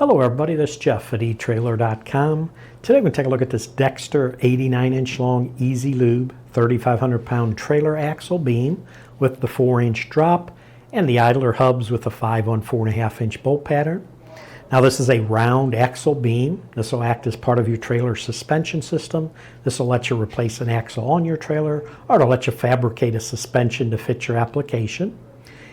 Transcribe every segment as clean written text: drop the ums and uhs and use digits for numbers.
Hello everybody, this is Jeff at etrailer.com. Today we're going to take a look at this Dexter 89-inch long E-Z Lube 3,500 pound trailer axle beam with the 4-inch drop and the idler hubs with the 5 on 4.5 inch bolt pattern. Now this is a round axle beam. This will act as part of your trailer suspension system. This will let you replace an axle on your trailer or to let you fabricate a suspension to fit your application.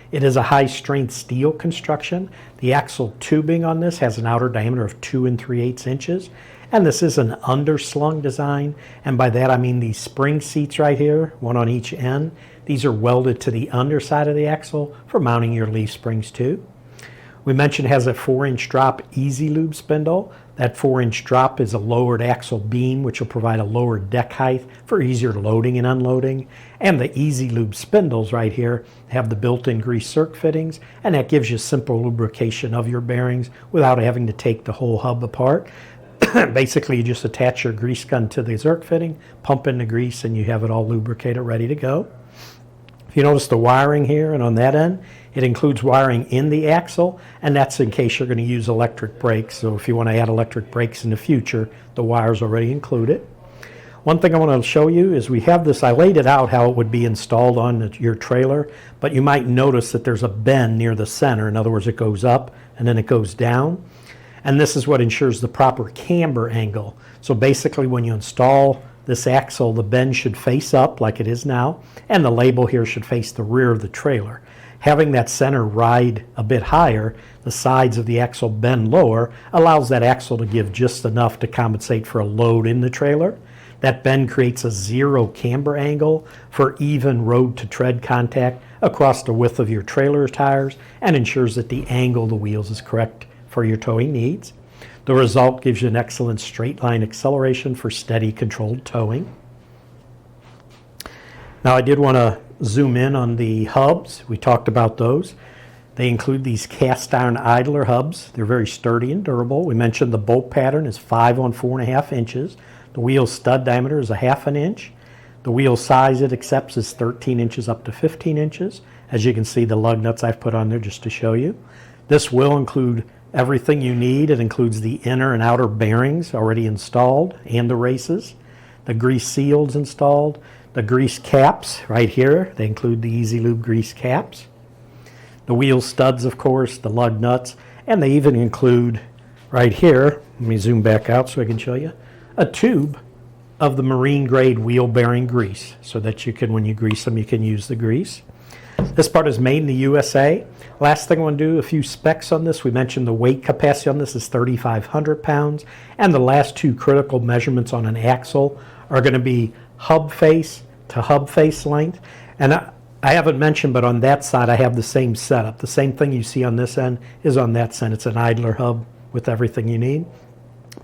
It is a high-strength steel construction. The axle tubing on this has an outer diameter of 2 3/8 inches, and this is an underslung design, and by that I mean these spring seats right here, one on each end. These are welded to the underside of the axle for mounting your leaf springs too. We mentioned it has a 4-inch drop E-Z Lube spindle. That 4-inch drop is a lowered axle beam, which will provide a lower deck height for easier loading and unloading. And the E-Z Lube spindles right here have the built-in grease zerk fittings, and that gives you simple lubrication of your bearings without having to take the whole hub apart. Basically, you just attach your grease gun to the zerk fitting, pump in the grease, and you have it all lubricated, ready to go. If you notice the wiring here and on that end, it includes wiring in the axle, and that's in case you're going to use electric brakes. So if you want to add electric brakes in the future, the wire's already included. One thing I want to show you is we have this, I laid it out how it would be installed on your trailer, but you might notice that there's a bend near the center. In other words, it goes up and then it goes down. And this is what ensures the proper camber angle. So basically when you install this axle, the bend should face up like it is now, and the label here should face the rear of the trailer. Having that center ride a bit higher, the sides of the axle bend lower, allows that axle to give just enough to compensate for a load in the trailer. That bend creates a zero camber angle for even road to tread contact across the width of your trailer tires and ensures that the angle of the wheels is correct for your towing needs. The result gives you an excellent straight line acceleration for steady controlled towing. Now I did want to zoom in on the hubs. We talked about those. They include these cast iron idler hubs. They're very sturdy and durable. We mentioned the bolt pattern is 5 on 4.5 inches. The wheel stud diameter is 1/2 inch. The wheel size it accepts is 13 inches up to 15 inches. As you can see, the lug nuts I've put on there just to show you. This will include everything you need. It includes the inner and outer bearings already installed and the races, the grease seals installed, the grease caps right here. They include the E-Z Lube grease caps, the wheel studs, of course, the lug nuts, and they even include right here, let me zoom back out so I can show you, a tube of the marine grade wheel bearing grease so that you can, when you grease them, you can use the grease. This part is made in the USA. Last thing I want to do, a few specs on this. We mentioned the weight capacity on this is 3,500 pounds, and the last two critical measurements on an axle are going to be hub face to hub face length. And I haven't mentioned, but on that side I have the same setup. The same thing you see on this end is on that side. It's an idler hub with everything you need.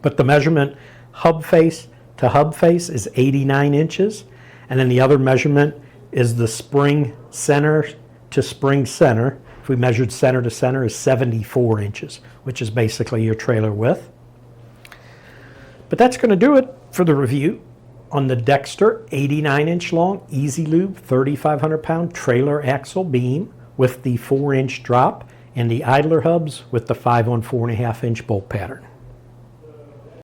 But the measurement hub face to hub face is 89 inches. And then the other measurement is the spring center to spring center. If we measured center to center is 74 inches, which is basically your trailer width. But that's going to do it for the review on the Dexter 89-inch long E-Z Lube 3,500 pound trailer axle beam with the 4-inch drop and the idler hubs with the 5 on 4.5 inch bolt pattern.